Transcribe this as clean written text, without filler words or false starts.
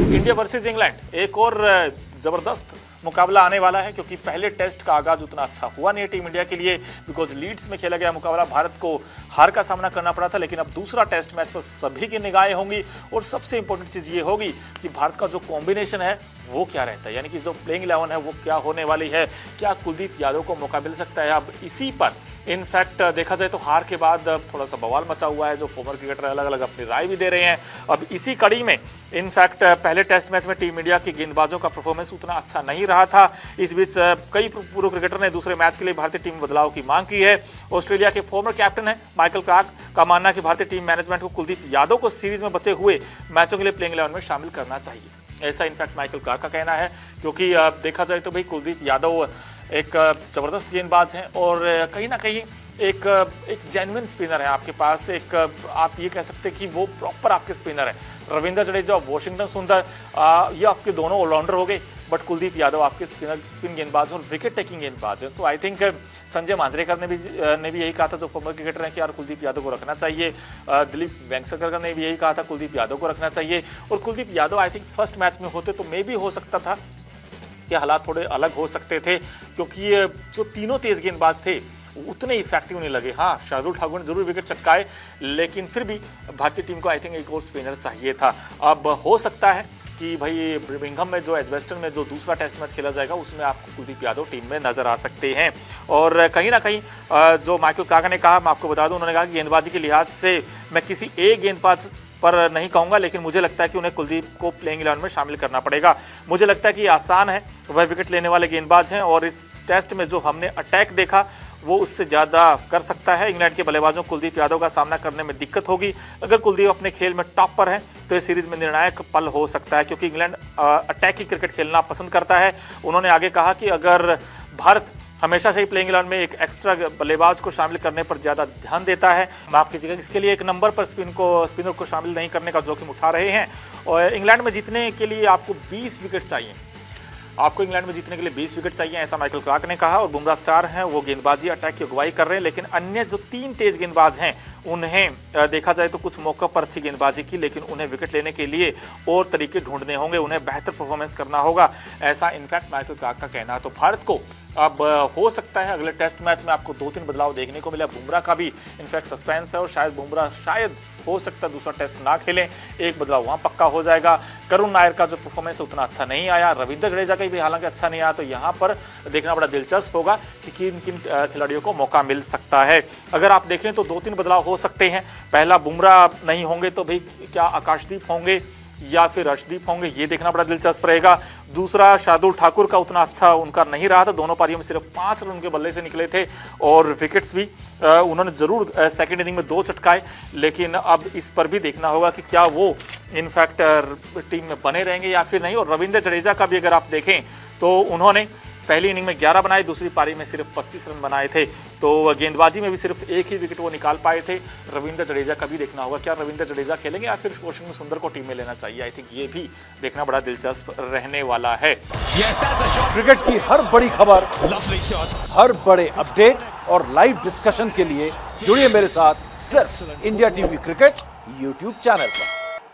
India versus England एक और जबरदस्त मुकाबला आने वाला है, क्योंकि पहले टेस्ट का आगाज उतना अच्छा हुआ नहीं है टीम इंडिया के लिए, बिकॉज लीड्स में खेला गया मुकाबला भारत को हार का सामना करना पड़ा था। लेकिन अब दूसरा टेस्ट मैच पर सभी की निगाहें होंगी और सबसे इंपॉर्टेंट चीज ये होगी कि भारत का जो कॉम्बिनेशन है वो क्या रहता है, यानी कि जो प्लेइंग 11 है वो क्या होने वाली है। क्या कुलदीप यादव को मौका मिल सकता है? अब इसी पर इनफैक्ट देखा जाए तो हार के बाद थोड़ा सा बवाल मचा हुआ है, जो फॉर्मर क्रिकेटर अलग अलग अपनी राय भी दे रहे हैं। अब इसी कड़ी में इनफैक्ट पहले टेस्ट मैच में टीम इंडिया के गेंदबाजों का परफॉर्मेंस उतना अच्छा नहीं रहा था। इस बीच कई पूर्व क्रिकेटर ने दूसरे मैच के लिए भारतीय टीम बदलाव की मांग की है। ऑस्ट्रेलिया के फॉर्मर कैप्टन है माइकल क्लार्क का मानना है कि भारतीय टीम मैनेजमेंट को कुलदीप यादव को सीरीज में बचे हुए मैचों के लिए प्लेइंग 11 में शामिल करना चाहिए। ऐसा इनफैक्ट माइकल क्लार्क का कहना है, क्योंकि देखा जाए तो भाई कुलदीप यादव एक जबरदस्त गेंदबाज हैं और कहीं ना कहीं एक जेन्युइन स्पिनर है आपके पास। एक आप ये कह सकते हैं कि वो प्रॉपर आपके स्पिनर है। रविंद्र जडेजा, वॉशिंगटन सुंदर, ये आपके दोनों ऑलराउंडर हो गए, बट कुलदीप यादव आपके स्पिन गेंदबाज और विकेट टेकिंग गेंदबाज है। तो आई थिंक संजय मांजरेकर ने भी यही कहा था, जो फॉर्मर क्रिकेटर हैं, कि यार कुलदीप यादव को रखना चाहिए। दिलीप वेंगसरकर ने भी यही कहा था, कुलदीप यादव को रखना चाहिए। और Kuldeep Yadav I think first match में होते तो मे भी हो सकता था कि हालात थोड़े अलग हो सकते थे, क्योंकि जो तीनों तेज गेंदबाज थे उतने इफेक्टिव नहीं लगे। हाँ, शार्दुल ठाकुर ने जरूर विकेट चटकाए, लेकिन फिर भी भारतीय टीम को आई थिंक एक और स्पिनर चाहिए था। अब हो सकता है कि भाई बर्मिंघम में जो एजबेस्टन में जो दूसरा टेस्ट मैच खेला जाएगा उसमें आपको कुलदीप यादव टीम में नजर आ सकते हैं। और कहीं ना कहीं जो माइकल क्लार्क ने कहा, मैं आपको बता दूं, उन्होंने कहा कि गेंदबाजी के लिहाज से मैं किसी एक गेंदबाज पर नहीं कहूंगा, लेकिन मुझे लगता है कि उन्हें कुलदीप को प्लेइंग 11 में शामिल करना पड़ेगा। मुझे लगता है कि ये आसान है, वह विकेट लेने वाले गेंदबाज हैं और इस टेस्ट में जो हमने अटैक देखा वो उससे ज़्यादा कर सकता है। इंग्लैंड के बल्लेबाजों को कुलदीप यादव का सामना करने में दिक्कत होगी। अगर कुलदीप अपने खेल में टॉप पर है तो इस सीरीज में निर्णायक पल हो सकता है, क्योंकि इंग्लैंड अटैकिंग क्रिकेट खेलना पसंद करता है। उन्होंने आगे कहा कि अगर भारत हमेशा से ही प्लेइंग 11 में एक एक्स्ट्रा बल्लेबाज को शामिल करने पर ज़्यादा ध्यान देता है, माफ कीजिएगा, इसके लिए एक नंबर पर स्पिनर को शामिल नहीं करने का जोखिम उठा रहे हैं। और इंग्लैंड में जीतने के लिए आपको 20 विकेट चाहिए, आपको इंग्लैंड में जीतने के लिए 20 विकेट चाहिए, ऐसा माइकल क्लार्क ने कहा। और बुमराह स्टार हैं, वो गेंदबाजी अटैक की अगुवाई कर रहे हैं, लेकिन अन्य जो 3 तेज गेंदबाज हैं उन्हें देखा जाए तो कुछ मौका पर अच्छी गेंदबाजी की, लेकिन उन्हें विकेट लेने के लिए और तरीके ढूंढने होंगे, उन्हें बेहतर परफॉर्मेंस करना होगा, ऐसा इनफैक्ट माइकल क्लार्क का कहना है। तो भारत को अब हो सकता है अगले टेस्ट मैच में आपको 2-3 बदलाव देखने को मिला। बुमराह का भी इनफैक्ट सस्पेंस है और शायद बुमराह हो सकता है दूसरा टेस्ट ना खेलें, एक बदलाव वहाँ पक्का हो जाएगा। करुण नायर का जो परफॉर्मेंस उतना अच्छा नहीं आया, रविंद्र जडेजा का भी हालांकि अच्छा नहीं आया, तो यहाँ पर देखना बड़ा दिलचस्प होगा कि किन किन खिलाड़ियों को मौका मिल सकता है। अगर आप देखें तो 2-3 बदलाव हो सकते हैं। पहला, बुमराह नहीं होंगे तो भाई क्या आकाशदीप होंगे या फिर अर्शदीप होंगे, ये देखना बड़ा दिलचस्प रहेगा। दूसरा, शार्दुल ठाकुर का उतना अच्छा उनका नहीं रहा था, दोनों पारियों में सिर्फ 5 रन उनके बल्ले से निकले थे और विकेट्स भी उन्होंने जरूर सेकंड इनिंग में 2 चटकाए, लेकिन अब इस पर भी देखना होगा कि क्या वो इनफैक्ट टीम में बने रहेंगे या फिर नहीं। और रविंद्र जडेजा का भी अगर आप देखें तो उन्होंने पहली इनिंग में 11 बनाए, दूसरी पारी में सिर्फ 25 रन बनाए थे, तो गेंदबाजी में भी सिर्फ एक ही विकेट वो निकाल पाए थे। रविंद्र जडेजा का भी देखना होगा, क्या रविंद्र जडेजा खेलेंगे या फिर वॉशिंगटन सुंदर को टीम में लेना चाहिए। आई थिंक ये भी देखना बड़ा दिलचस्प रहने वाला है। क्रिकेट की हर बड़ी खबर, हर बड़े अपडेट और लाइव डिस्कशन के लिए जुड़िए मेरे साथ सिर्फ India TV cricket YouTube channel पर।